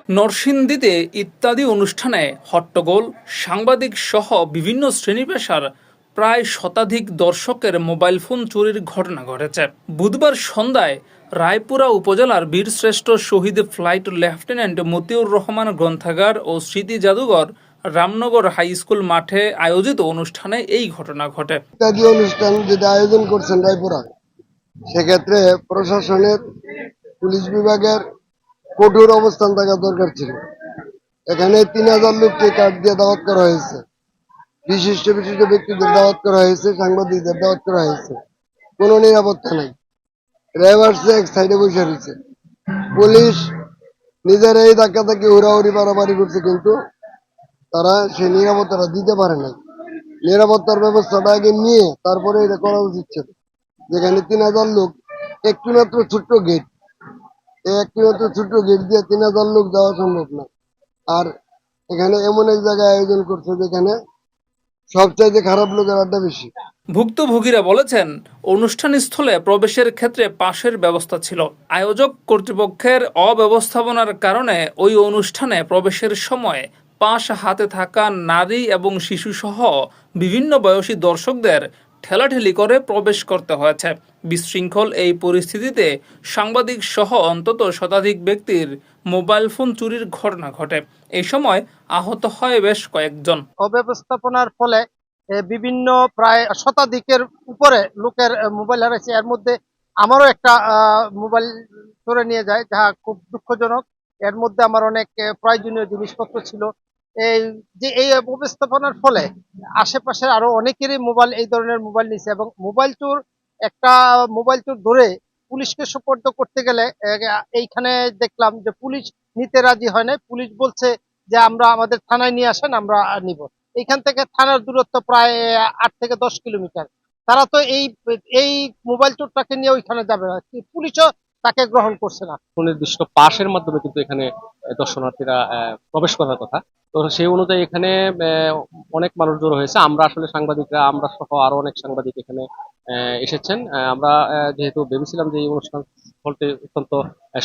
নরসিংদীতে ইত্যাদি অনুষ্ঠানে হট্টগোল, সাংবাদিক সহ বিভিন্ন শ্রেণী পেশার প্রায় শতাধিক দর্শকের মোবাইল ফোন চুরির ঘটনা ঘটেছে। বুধবার সন্ধ্যায় রায়পুরা উপজেলার বীরশ্রেষ্ঠ শহীদ ফ্লাইট লেফটেন্যান্ট মতিউর রহমান গ্রন্থাগার ও স্মৃতি জাদুঘর রামনগর হাই স্কুল মাঠে আয়োজিত অনুষ্ঠানে এই ঘটনা ঘটে। ইত্যাদি অনুষ্ঠান যেটা আয়োজন করছেন রায়পুরা, সেক্ষেত্রে প্রশাসনের, পুলিশ বিভাগের কঠোর অবস্থান থাকা দরকার ছিল। এখানে 3000 লোককে কার্ড দিয়ে দাওয়াত করা হয়েছে, বিশিষ্ট বিশিষ্ট ব্যক্তিদের দাওয়াত করা হয়েছে, সাংবাদিকদের দাওয়াত করা হয়েছে। কোনো নিরাপত্তা নাই। ড্রাইভার্সে এক সাইডে বসে রয়েছে, পুলিশ নিজেরাই ধাক্কাধাক্কি হুড়াহুড়ি বাড়াবাড়ি করছে, কিন্তু তারা সেই নিরাপত্তাটা দিতে পারে নাই। নিরাপত্তার ব্যবস্থাটা আগে নিয়ে তারপরে এটা করা উচিত ছিল। যেখানে 3000 লোক, একটি মাত্র ছোট্ট গেট, এই একটি মাত্র ছোট্ট গেট দিয়ে 3000 লোক যাওয়া সম্ভব না। আর এখানে এমন এক জায়গায় আয়োজন করছে যেখানে সবচাইতে খারাপ লোকের আড্ডা বেশি। ভুক্তভোগীরা বলেছেন, অনুষ্ঠানস্থলে প্রবেশের ক্ষেত্রে পাসের ব্যবস্থা ছিল। আয়োজক কর্তৃপক্ষের অব্যবস্থাপনার কারণে ওই অনুষ্ঠানে প্রবেশের সময় পাস হাতে থাকা নারী এবং শিশুসহ বিভিন্ন বয়সী দর্শকদের ঠেলাঠেলি করে প্রবেশ করতে হয়েছে। বিশৃঙ্খল এই পরিস্থিতিতে সাংবাদিক সহ অন্তত শতাধিক ব্যক্তির মোবাইল ফোন চুরির ঘটনা ঘটে। এই সময় আহত হয় বেশ কয়েকজন। অব্যবস্থাপনার ফলে বিভিন্ন প্রায় শতাধিকের উপরে লোকের মোবাইল হারাইছে। এর মধ্যে আমারও একটা মোবাইল চুরি নিয়ে যায়, যা খুব দুঃখজনক। এর মধ্যে আমার অনেক প্রয়োজনীয় জিনিসপত্র ছিল। এই অব্যবস্থাপনার ফলে আশেপাশে আরো অনেকেরই মোবাইল, এই ধরনের মোবাইল নিছে, এবং মোবাইল চোর ধরে পুলিশকে সুপর্দ করতে গেলে এইখানে দেখলাম যে পুলিশ নিতে রাজি হয় না। পুলিশ বলছে যে আমরা আমাদের থানায় নিয়ে আসেন, আমরা নিব। এইখান থেকে থানার দূরত্ব প্রায় 8 থেকে 10 কিলোমিটার। তারা তো এই মোবাইল চোরটাকে নিয়ে ওইখানে যাবে না, পুলিশও তাকে গ্রহণ করছে না। সুনির্দিষ্ট পাসের মাধ্যমে কিন্তু এখানে দর্শনার্থীরা প্রবেশ করার কথা। তো সেই অনুযায়ী এখানে অনেক মানুষ জড়ো হয়েছে। আমরা আসলে সাংবাদিকরা, আমরা সহ আরো অনেক সাংবাদিক এখানে এসেছেন। আমরা যেহেতু ভেবেছিলাম যে এই অনুষ্ঠান ফলটি অত্যন্ত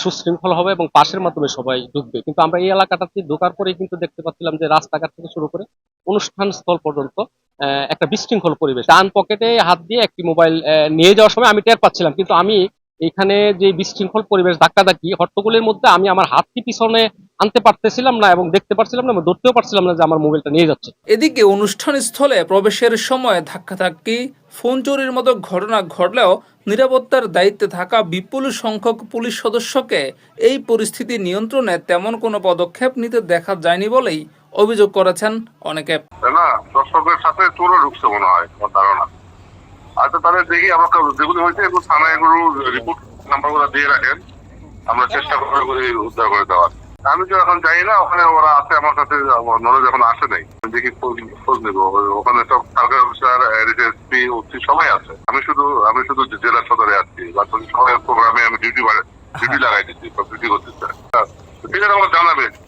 সুশৃঙ্খল হবে এবং পাসের মাধ্যমে সবাই ঢুকবে, কিন্তু আমরা এই এলাকাটাতে ঢোকার পরেই কিন্তু দেখতে পাচ্ছিলাম যে রাস্তাঘাট থেকে শুরু করে অনুষ্ঠান স্থল পর্যন্ত একটা বিশৃঙ্খল পরিবেশ। ডান পকেটে হাত দিয়ে একটি মোবাইল নিয়ে যাওয়ার সময় আমি টের পাচ্ছিলাম, কিন্তু আমি এখানে যে বিশৃঙ্খল পরিবেশ, ধাক্কাধাক্কি, হট্টগোলের মধ্যে আমি আমার হাতটি পিছনে আনতে পারতেছিলাম না এবং দেখতে পারছিলাম না, ধরতেও পারছিলাম না যে আমার মোবাইলটা নিয়ে যাচ্ছে। এদিকে অনুষ্ঠান স্থলে প্রবেশের সময় ধাক্কাধাক্কি, ফোন চুরির মতো ঘটনা ঘটলেও নিরাপত্তার দায়িত্বে থাকা বিপুল সংখ্যক পুলিশ সদস্যকে এই পরিস্থিতি নিয়ন্ত্রণে তেমন কোনো পদক্ষেপ নিতে দেখা যায়নি বলেই অভিযোগ করেছেন অনেকে। দর্শকের সাথে চোরও ঢুকছে মনে হয়, আমার ধারণা। আচ্ছা, তাহলে দেখি আমাকে যেগুলো হয়েছে এগুলো থানায় এগুলো রিপোর্ট নাম্বার গুলো দিয়ে রাখেন, আমরা চেষ্টা করে উদ্ধার করে দেওয়ার। আমি তো এখন যাই না, ওখানে ওরা আছে আমার সাথে, নলেজ এখন আসে নাই। দেখি খোঁজ নেবো, ওখানে সব সরকারি অফিসার, এসপি, ওসি সবাই আছে। আমি শুধু জেলা সদরে আছি, বাকি সবাই প্রোগ্রামে আমি ডিউটি লাগাই দিচ্ছি, সব ডিউটি করতেছি। ঠিক আছে, আমাকে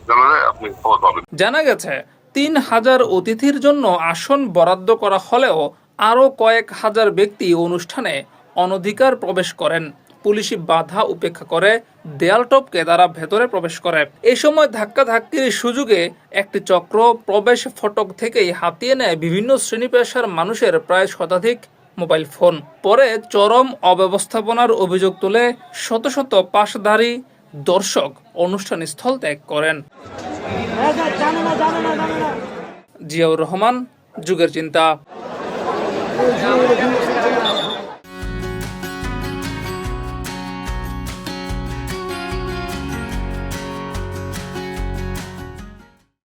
জানালে আপনি খবর পাবেন। জানা গেছে 3000 অতিথির জন্য আসন বরাদ্দ করা হলেও আরও কয়েক হাজার ব্যক্তি অনুষ্ঠানে অনধিকার প্রবেশ করেন। পুলিশি বাধা উপেক্ষা করে দেয়াল টপকে তারা ভেতরে প্রবেশ করে। এই সময় ধাক্কাধাক্কির সুযোগে একটি চক্র প্রবেশ ফটক থেকেই হাতিয়ে নেয় বিভিন্ন শ্রেণী পেশার মানুষের প্রায় শতাধিক মোবাইল ফোন। পরে চরম অব্যবস্থাপনার অভিযোগ তুলে শত শত পাশধারী দর্শক অনুষ্ঠান স্থল ত্যাগ করেন। জিয়াউর রহমান, যুগের চিন্তা।